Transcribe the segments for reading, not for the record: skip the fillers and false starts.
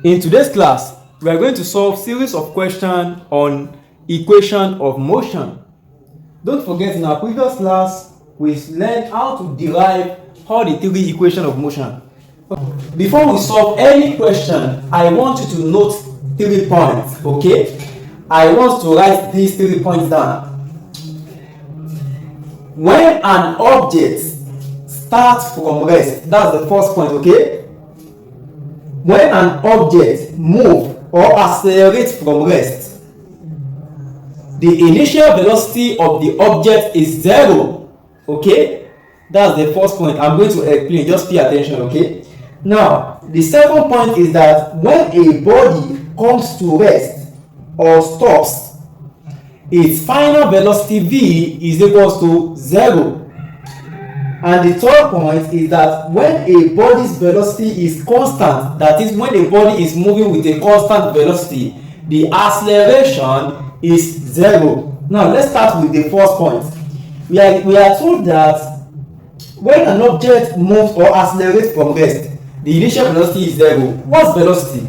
In today's class, we are going to solve series of questions on equation of motion. Don't forget, in our previous class, we learned how to derive all the three equations of motion. Before we solve any question, I want you to note 3 points, okay? I want to write these 3 points down. When an object starts from rest, that's the first point, okay? When an object moves or accelerates from rest, the initial velocity of the object is 0, okay? That's the first point. I'm going to explain, just pay attention, okay? Now, the second point is that when a body comes to rest or stops, its final velocity v is equals to 0. And the third point is that when a body's velocity is constant, that is, when a body is moving with a constant velocity, the acceleration is 0. Now, let's start with the first point. We are told that when an object moves or accelerates from rest, the initial velocity is 0. What's velocity?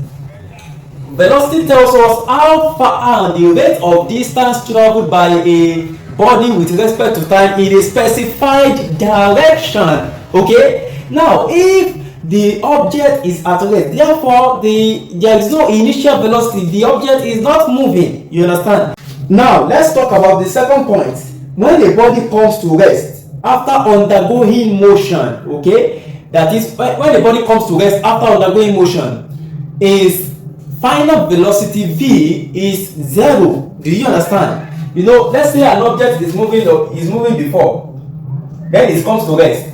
Velocity tells us how far the rate of distance traveled by a body with respect to time in a specified direction. Okay? Now, if the object is at rest, therefore there is no initial velocity, the object is not moving. You understand? Now, let's talk about the second point. When a body comes to rest after undergoing motion, okay? That is, when the body comes to rest after undergoing motion, its final velocity v is 0. Do you understand? You know, let's say an object is moving before, then it comes to rest.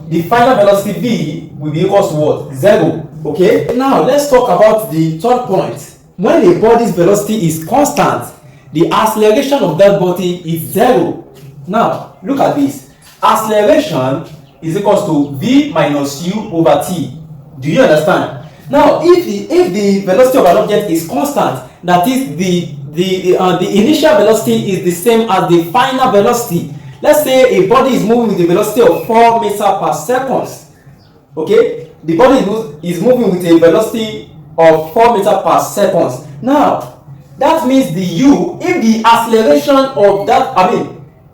The final velocity v will be equal to what? 0. Okay? Now, let's talk about the third point. When a body's velocity is constant, the acceleration of that body is 0. Now, look at this. Acceleration is equal to v minus u over t. Do you understand? Now, if the velocity of an object is constant, that is, the initial velocity is the same as the final velocity. Let's say a body is moving with a velocity of 4 meters per second. Okay, the body is moving with a velocity of 4 meters per second. Now, that means the u, if the acceleration of that,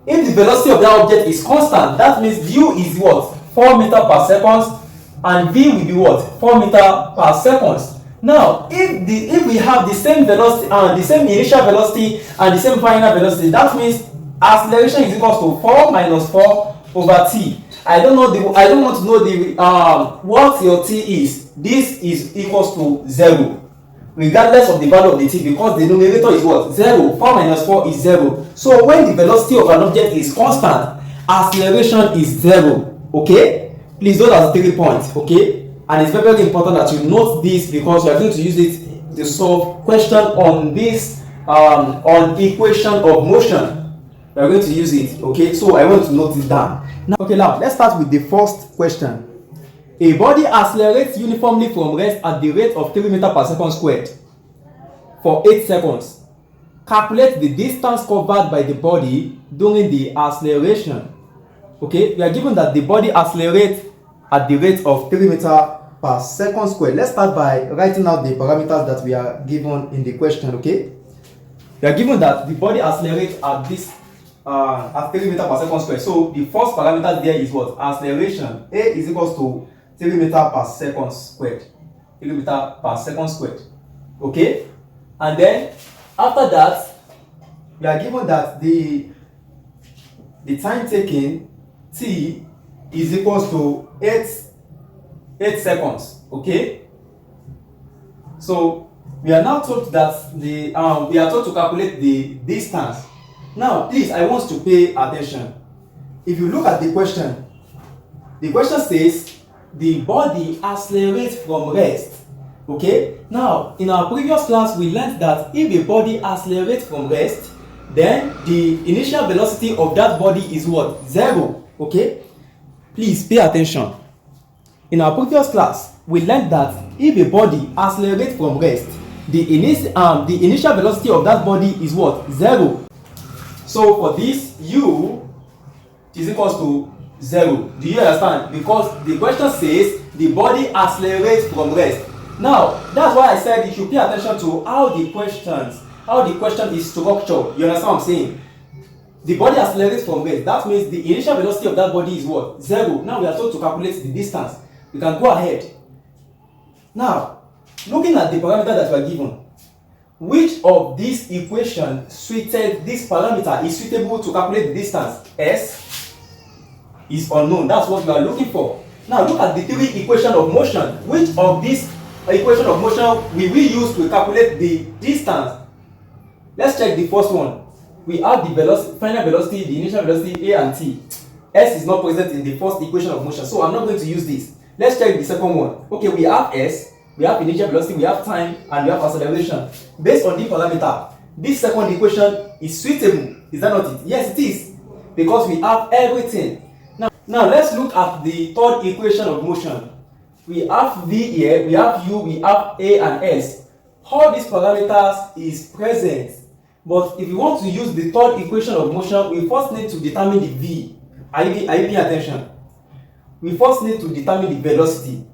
if the velocity of that object is constant, that means u is what? 4 meters per second, and v will be what? 4 meters per second. Now, if we have the same velocity and the same initial velocity and the same final velocity, that means acceleration is equal to 4 minus 4 over t. I don't want to know the what your t is. This is equals to 0, regardless of the value of the t, because the numerator is what? 0. 4 minus 4 is 0. So when the velocity of an object is constant, acceleration is 0. Okay? Please note as 3 points. Okay? And it's very, very important that you note this, because we are going to use it to solve question on this on equation of motion. We are going to use it. Okay, so I want to note it down. Now let's start with the first question. A body accelerates uniformly from rest at the rate of 3 meters per second squared for 8 seconds. Calculate the distance covered by the body during the acceleration. Okay, we are given that the body accelerates at the rate of 3 meters per second squared. Let's start by writing out the parameters that we are given in the question. Okay, we are given that the body accelerates at this at 3 meters per second squared. So the first parameter there is what? Acceleration. A is equals to 3 meters per second squared. 3 meters per second squared. Okay, and then after that, we are given that the time taken, t, is equals to 8 seconds. Okay, so we are now told that we are told to calculate the distance. Now, please, I want to pay attention. If you look at the question says the body accelerates from rest. Okay, now in our previous class we learned that if a body accelerates from rest, then the initial velocity of that body is what? 0. Okay, please pay attention. In our previous class, we learned that if a body accelerates from rest, the initial velocity of that body is what? 0. So for this, u is equals to 0. Do you understand? Because the question says the body accelerates from rest. Now, that's why I said you should pay attention to how the question is structured. You understand what I'm saying? The body accelerates from rest. That means the initial velocity of that body is what? 0. Now we are told to calculate the distance. We can go ahead. Now, looking at the parameter that we are given, which of these equations suited this parameter is suitable to calculate the distance? S is unknown. That's what we are looking for. Now look at the three equations of motion. Which of these equations of motion will we use to calculate the distance? Let's check the first one. We have the velocity, final velocity, the initial velocity A and T. S is not present in the first equation of motion, so I'm not going to use this. Let's check the second one. Okay, we have S, we have initial velocity, we have time, and we have acceleration. Based on the parameter, this second equation is suitable. Is that not it? Yes, it is, because we have everything. Now let's look at the third equation of motion. We have V here, we have U, we have A and S. All these parameters is present, but if you want to use the third equation of motion, we first need to determine the V. Are you paying attention? We first need to determine the velocity.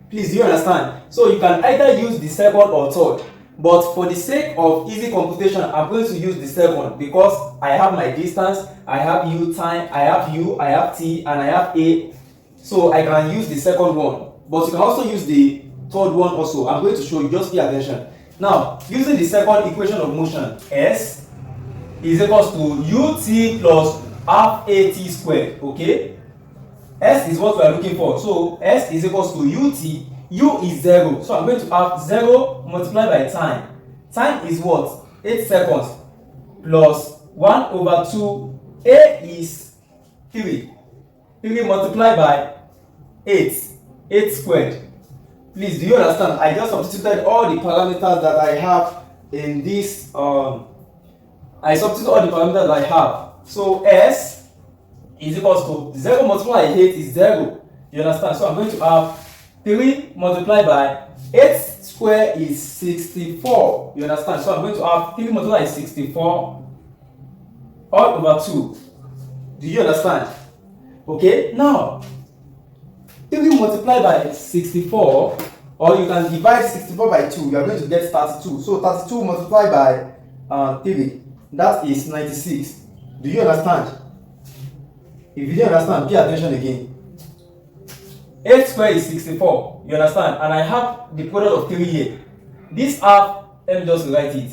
Please, do you understand? So you can either use the second or third, but for the sake of easy computation, I'm going to use the second because I have my distance, I have U time, I have U, I have T, and I have A. So I can use the second one, but you can also use the third one also. I'm going to show you, just pay attention. Now, using the second equation of motion, S is equals to UT plus half AT squared, okay? S is what we are looking for. So S is equals to UT, U is 0. So I'm going to have 0 multiplied by time. Time is what? 8 seconds plus 1 over 2. A is 3. 3 multiplied by 8. 8 squared. Please, do you understand? I just substituted all the parameters that I have in this. I substituted all the parameters that I have. So S is equals to 0 multiplied by 8 is 0. You understand? So I'm going to have 3 multiplied by 8 square is 64. You understand? So I'm going to have 3 multiplied by 64 all over 2. Do you understand? Okay, now 3 multiplied by 64, or you can divide 64 by 2, you are going to get 32. So 32 multiplied by 3, that is 96. Do you understand? If you didn't understand, pay attention again. 8 square is 64, you understand? And I have the product of 3 here. This half, let me just write it.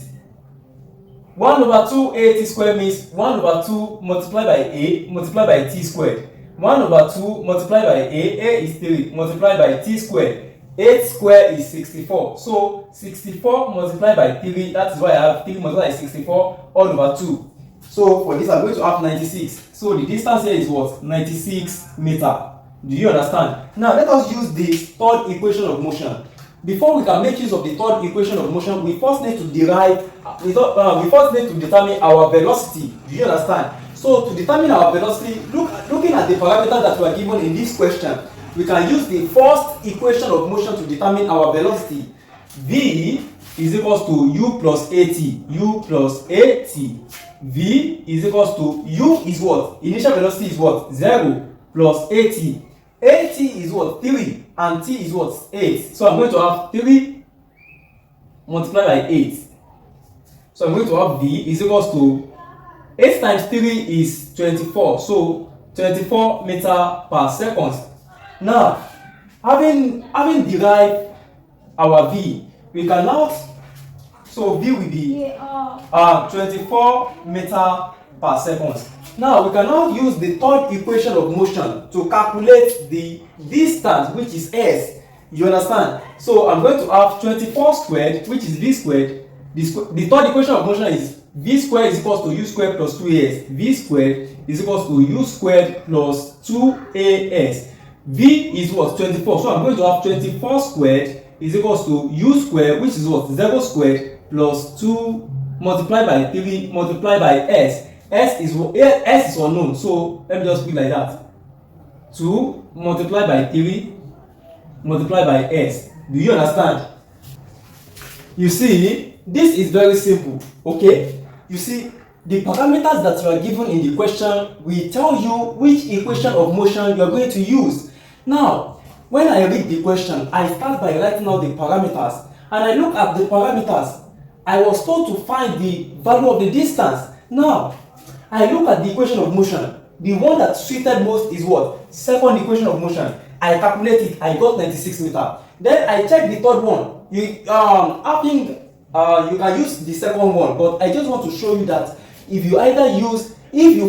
1 over 2 AT square means 1 over 2 multiplied by A multiplied by T squared. 1 over 2 multiplied by A is 3, multiplied by T squared. 8 square is 64. So 64 multiplied by 3, that is why I have 3 multiplied by 64 all over 2. So for this, I'm going to have 96. So the distance here is what? 96 meter. Do you understand? Now let us use the third equation of motion. Before we can make use of the third equation of motion, we first need to we first need to determine our velocity. Do you understand? So to determine our velocity, looking at the parameters that were given in this question, we can use the first equation of motion to determine our velocity. V is equals to U plus AT. U plus AT. V is equals to U is what? Initial velocity is what? 0 plus AT. AT is what? 3 and T is what? 8. So I'm going to have 3 multiplied by 8. So I'm going to have V is equals to 8 times 3 is 24. So 24 meter per second. Now, having derived our V, we can now, so V will be 24 meter per second. Now we can now use the third equation of motion to calculate the distance, which is S. You understand? So I'm going to have 24 squared, which is V squared. The third equation of motion is V squared is equals to U squared plus 2AS. V squared is equals to U squared plus 2AS. V is what? 24. So I'm going to have 24 squared is equals to U squared, which is what? 0 squared plus 2 multiplied by 3 multiplied by S. S is unknown, so let me just put like that. 2 multiplied by 3 multiplied by S. Do you understand? You see, this is very simple, okay? You see, the parameters that you are given in the question will tell you which equation of motion you are going to use. Now, when I read the question, I start by writing out the parameters, and I look at the parameters. I was told to find the value of the distance. Now, I look at the equation of motion. The one that suited most is what? Second equation of motion. I calculate it. I got 96 meters. Then I check the third one. I think you can use the second one, but I just want to show you that if you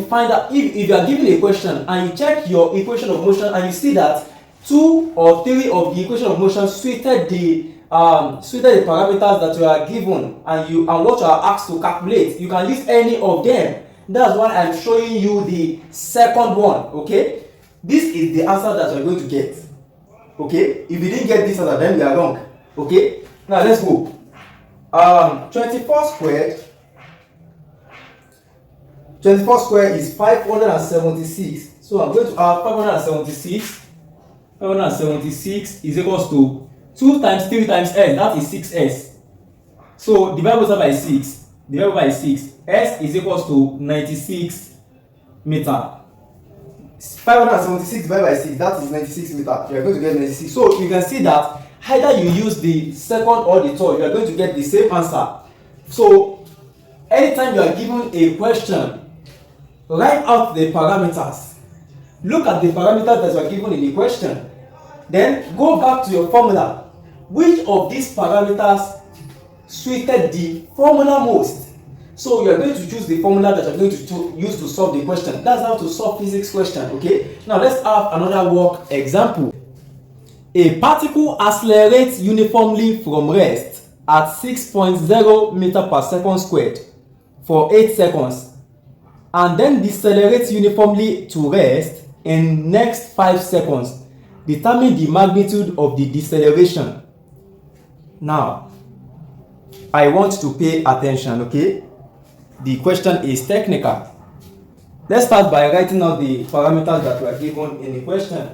find out if you are given a question and you check your equation of motion and you see that 2 or 3 of the equation of motion suited the parameters that you are given and what you are asked to calculate, you can use any of them. That's why I'm showing you the second one. Okay, this is the answer that you are going to get. Okay, if you didn't get this answer, then you are wrong. Okay, now let's go. 24 squared is 576. So I'm going to add 576. 576 is equals to 2 times 3 times s, that is 6s. So divide both by 6. Divided by 6. S is equals to 96 meter. 576 divided by 6, that is 96 meter. You are going to get 96. So you can see that either you use the second or the third, you are going to get the same answer. So anytime you are given a question, write out the parameters. Look at the parameters that you are given in the question. Then go back to your formula. Which of these parameters suited the formula most? So you are going to choose the formula that you are going to use to solve the question. That's how to solve physics question. Okay, now let's have another work example. A particle accelerates uniformly from rest at 6.0 meter per second squared for 8 seconds and then decelerates uniformly to rest in next 5 seconds. Determine the magnitude of the deceleration. Now, I want to pay attention, okay? The question is technical. Let's start by writing out the parameters that were given in the question.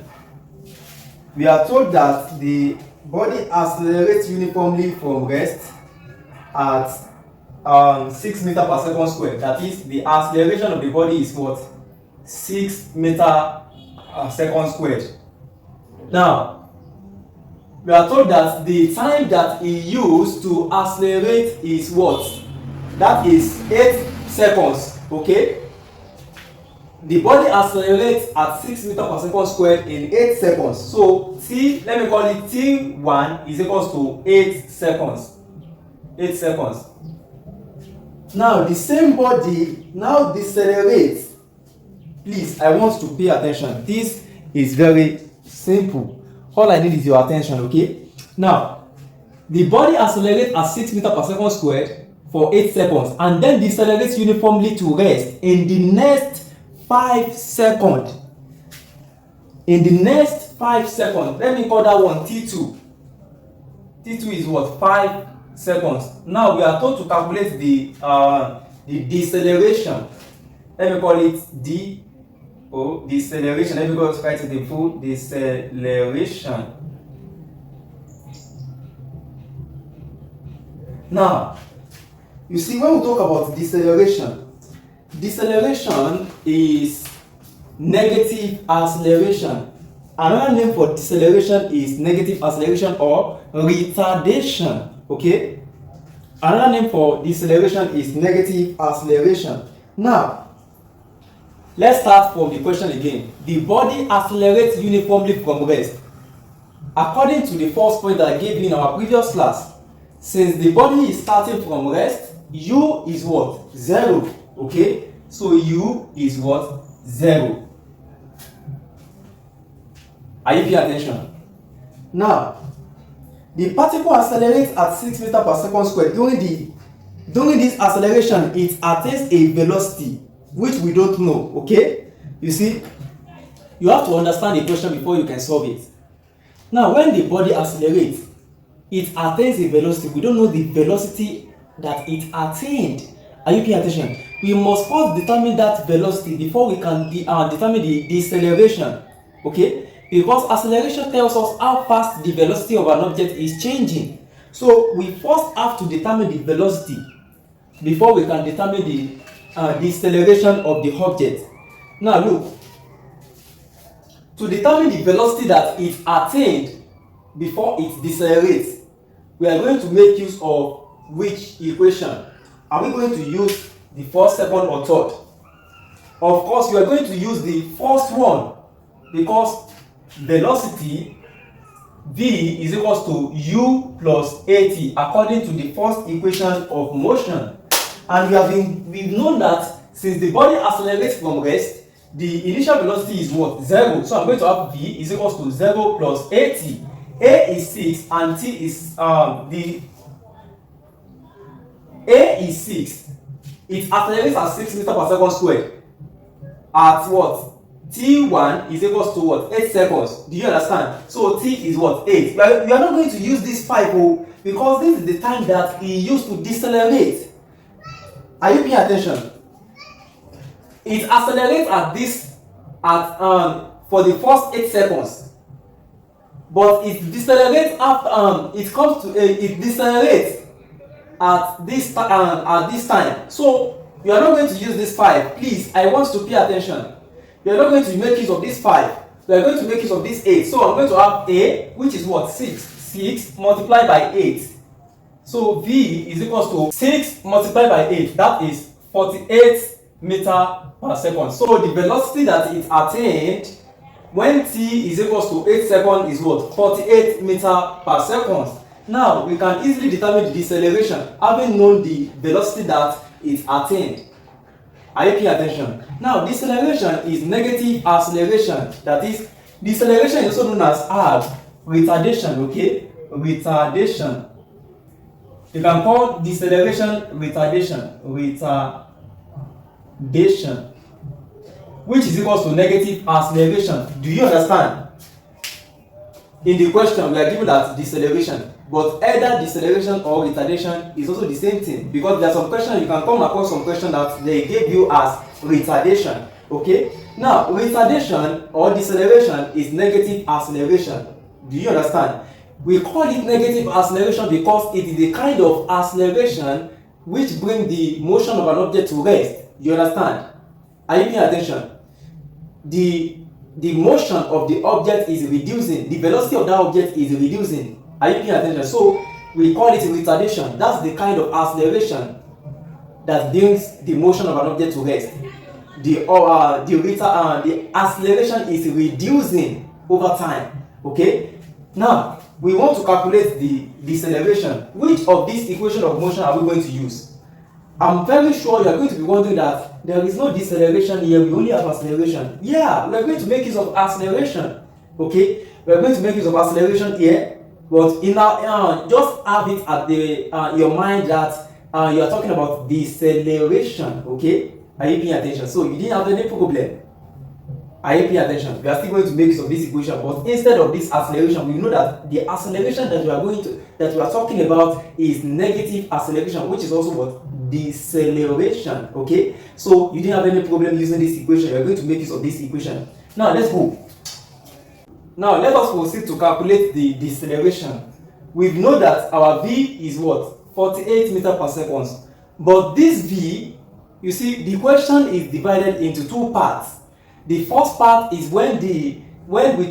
We are told that the body accelerates uniformly from rest at 6 meter per second squared. That is, the acceleration of the body is what? 6 meter second squared. Now, we are told that the time that he used to accelerate is what? That is 8 seconds. Okay? The body accelerates at 6 meters per second squared in 8 seconds. So let me call it T1 is equals to 8 seconds. 8 seconds. Now the same body now decelerates. Please, I want to pay attention. This is very simple. All I need is your attention, okay? Now, the body accelerates at 6 meters per second squared for 8 seconds and then decelerates uniformly to rest in the next 5 seconds. In the next 5 seconds, let me call that one T2. T2 is what? 5 seconds. Now we are told to calculate the deceleration. Let me call it D. Deceleration. Let me go write it in full. Deceleration. Now, you see, when we talk about deceleration is negative acceleration. Another name for deceleration is negative acceleration or retardation. Okay? Another name for deceleration is negative acceleration. Now, let's start from the question again. The body accelerates uniformly from rest. According to the first point that I gave you in our previous class, since the body is starting from rest, U is what? 0. Okay? So U is what? 0. Are you paying attention? Now, the particle accelerates at 6 meters per second squared. During this acceleration, it attains a velocity which we don't know. Okay? You see, you have to understand the question before you can solve it. Now, when the body accelerates, it attains a velocity. We don't know the velocity that it attained. Are you paying attention? We must first determine that velocity before we can determine the deceleration. Okay? Because acceleration tells us how fast the velocity of an object is changing. So we first have to determine the velocity before we can determine the deceleration of the object. Now look, to determine the velocity that it attained before it decelerates, we are going to make use of which equation? Are we going to use the first, second, or third? Of course, we are going to use the first one, because velocity v is equals to u plus at according to the first equation of motion. And we've known that since the body accelerates from rest, the initial velocity is what? 0. So I'm going to have v is equals to 0 plus at. A is 6 and t is A is 6. It accelerates at 6 meters per second squared. At what? T1 is equals to what? 8 seconds. Do you understand? So T is what? 8. We are not going to use this 5 because this is the time that he used to decelerate. Are you paying attention? It accelerates for the first 8 seconds. But it decelerates after it decelerates at this time. So you are not going to use this 5. Please, I want to pay attention. You are not going to make use of this 5. You are going to make use of this 8. So I'm going to have A, which is what? 6. 6 multiplied by 8. So V is equals to 6 multiplied by 8. That is 48 meters per second. So the velocity that it attained when t is equals to 8 seconds is what? 48 meters per second. Now we can easily determine the deceleration having known the velocity that it attained. Are you paying attention? Now deceleration is negative acceleration. That is, deceleration is also known as retardation. Okay, retardation. You can call deceleration retardation. Which is equals to negative acceleration. Do you understand? In the question, we are given that deceleration, but either deceleration or retardation is also the same thing, because there are some questions you can come across some question that they gave you as retardation. Okay, now retardation or deceleration is negative acceleration. Do you understand? We call it negative acceleration because it is the kind of acceleration which brings the motion of an object to rest. You understand? Are you paying attention? The motion of the object is reducing. The velocity of that object is reducing. Are you paying attention? So we call it retardation. That's the kind of acceleration that brings the motion of an object to rest. The acceleration is reducing over time. Okay. Now we want to calculate the deceleration. Which of these equations of motion are we going to use? I'm very sure you are going to be wondering that there is no deceleration here, we only have acceleration. Yeah, we are going to make use of acceleration. Okay, we are going to make use of acceleration here, but in our just have it at your mind that you are talking about deceleration. Okay, are you paying attention? So you didn't have any problem. Are you paying attention? We are still going to make use of this equation, but instead of this acceleration, we know that the acceleration that we are talking about is negative acceleration, which is also what? Deceleration. Okay, so you didn't have any problem using this equation. You are going to make use of this equation. Now let's go. Now let us proceed to calculate the deceleration. We know that our v is what? 48 meters per second. But this v, you see, the question is divided into two parts. The first part is when we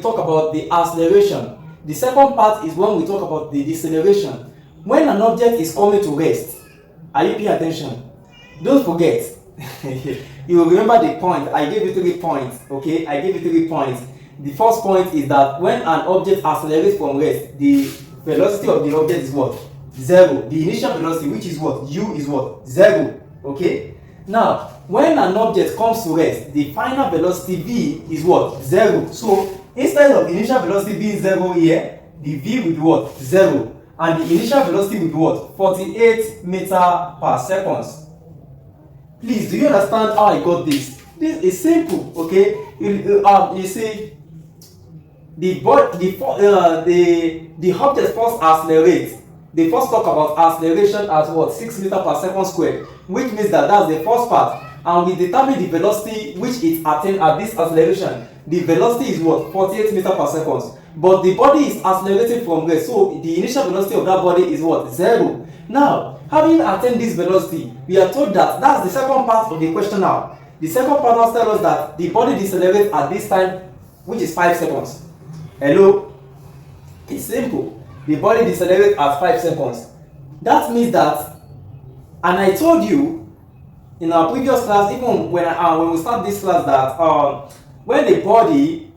talk about the acceleration. The second part is when we talk about the deceleration. When an object is coming to rest. Are you paying attention? Don't forget. You will remember the point. I gave you 3 points. Okay, I gave you 3 points. The first point is that when an object accelerates from rest, the velocity of the object is what? 0. The initial velocity, which is what? U is what? 0. Okay. Now, when an object comes to rest, the final velocity v is what? 0. So instead of the initial velocity being 0 here, the v will be what? 0. And the initial velocity will be what? 48 meters per second. Please, do you understand how I got this? This is simple, okay? You see, the object first accelerates. They first talk about acceleration at what? 6 meters per second squared, which means that that's the first part. And we determine the velocity which it attains at this acceleration. The velocity is what? 48 meters per second. But the body is accelerating from rest, so the initial velocity of that body is what? 0. Now, having attained this velocity, we are told that that's the second part of the question now. The second part now tells us that the body decelerates at this time which is 5 seconds. Hello? It's simple. The body decelerates at 5 seconds. That means that, and I told you in our previous class, even when we start this class, that when the body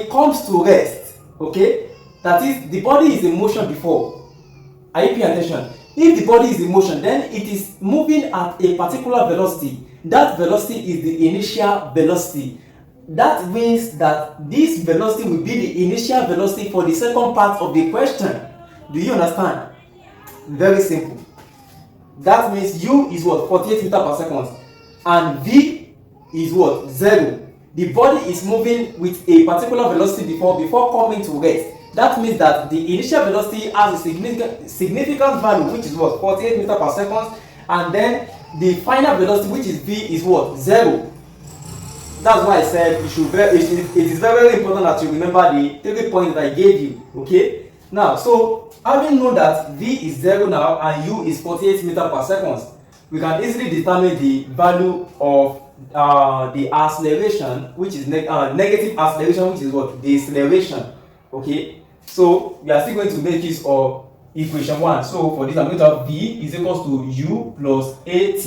comes to rest, okay, that is, the body is in motion before. Are you paying attention? If the body is in motion, then it is moving at a particular velocity. That velocity is the initial velocity. That means that this velocity will be the initial velocity for the second part of the question. Do you understand? Very simple. That means u is what? 48 meters per second. And v is what? 0. The body is moving with a particular velocity before coming to rest. That means that the initial velocity has a significant value, which is what? 48 meters per second. And then the final velocity, which is v, is what? 0. That's why I said it is very important that you remember the 3 points that I gave you. Okay? Now, so having known that v is 0 now and u is 48 meters per second, we can easily determine the value of the acceleration, which is negative acceleration, which is what? The acceleration. Okay? So we are still going to make use of equation 1. So for this, I'm going to have v is equals to u plus at.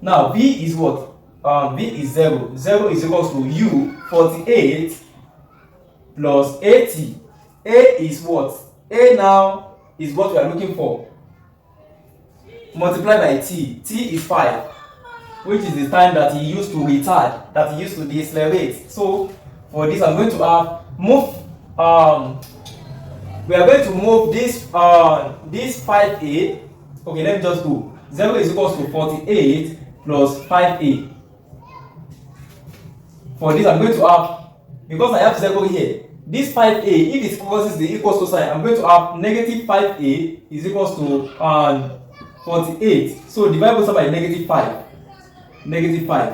Now v is what? V is 0. 0 is equals to u 48 plus 80. A is what? A now is what we are looking for. Multiplied by t. T is 5, which is the time that he used to retard, that he used to decelerate. So for this, I'm going to have we are going to move this 5a. Okay, let me just go. 0 is equals to 48 plus 5a. For this, I'm going to have, because I have 0 here, this 5a, if it crosses the equals to sign, I'm going to have negative 5a is equals to 48. So divide both by negative 5. Negative 5.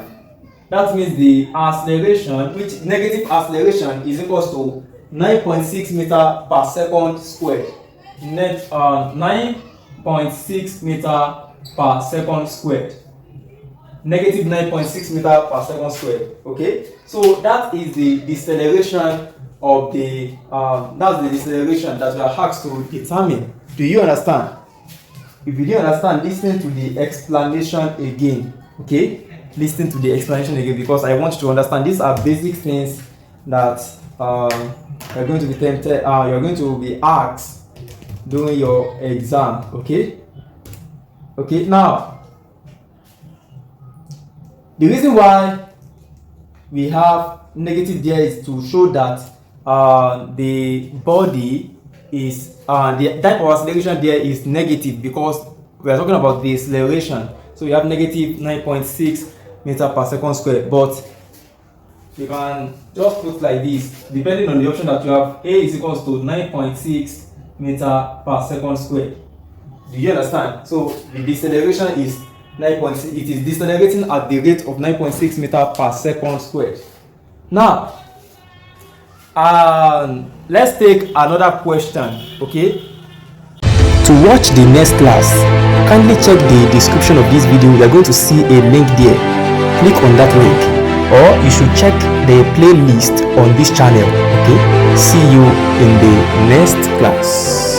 That means the acceleration, which negative acceleration, is equals to 9.6 meters per second squared. 9.6 meters per second squared. Negative 9.6 meters per second squared. Okay, so that is the deceleration of the that's the deceleration that we are asked to determine. Do you understand? If you didn't understand, listen to the explanation again. Okay, listen to the explanation again, because I want you to understand. These are basic things that you're going to be tempted. You're going to be asked during your exam. Okay. Okay. Now, the reason why we have negative there is to show that the body is the type of acceleration there is negative, because we are talking about the acceleration. So you have negative 9.6 meters per second squared, but you can just put like this, depending on the option that you have. A is equals to 9.6 meters per second squared. Do you understand? So the deceleration is 9.6. It is decelerating at the rate of 9.6 meters per second squared. Now, let's take another question. Okay. To watch the next class, kindly check the description of this video. You are going to see a link there. Click on that link, or you should check the playlist on this channel. Okay. See you in the next class.